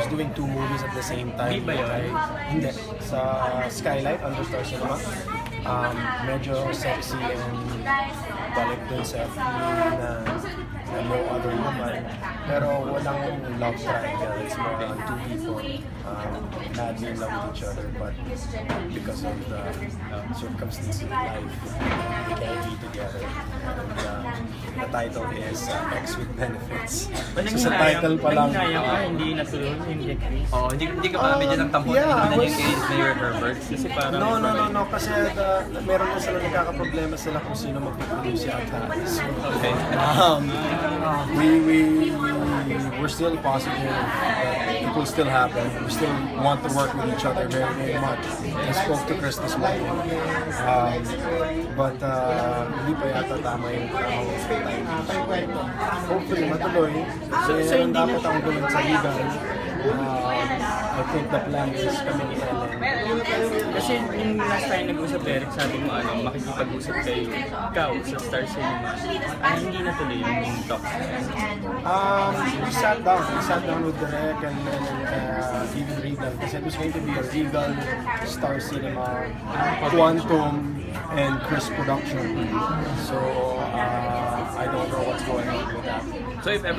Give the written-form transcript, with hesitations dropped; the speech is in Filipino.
doing 2 movies at the same time. Di ba yun? Hindi. Sa Skylight, under Star Cinema. Medyo sexy and balik dun sa feeling na no other woman. Pero walang love triangle. It's more on 2 people madly in love with each other, but because of the circumstances of life, they can't be together. And the title is Ex with Benefits. So sa title pa lang, hindi natuloy, hindi Chris. Oo, hindi ka pa medyo ng tampo na yung case na yung Herbert. Kasi parang... No. Kasi meron na sila nagkakaproblema sila kung sino mag-produce yata. So, Okay. we're still positive that it will still happen. We still want to work with each other very, very much. I spoke to Chris this morning. But hindi pa yata tama yung time. Hopefully matuloy. So dapat ang gawin sa legal. I think the plan is kami ni Ellen. Kasi yung last time nag-usap Eric, sabi mo makikipag-usap kayo ikaw sa Star Cinema. Hindi natuloy yung talks. We sat down with Derek and even Regal kasi it was going to be a Regal, Star Cinema, Quantum, and Chris production. So I don't know what's going on with that. So if ever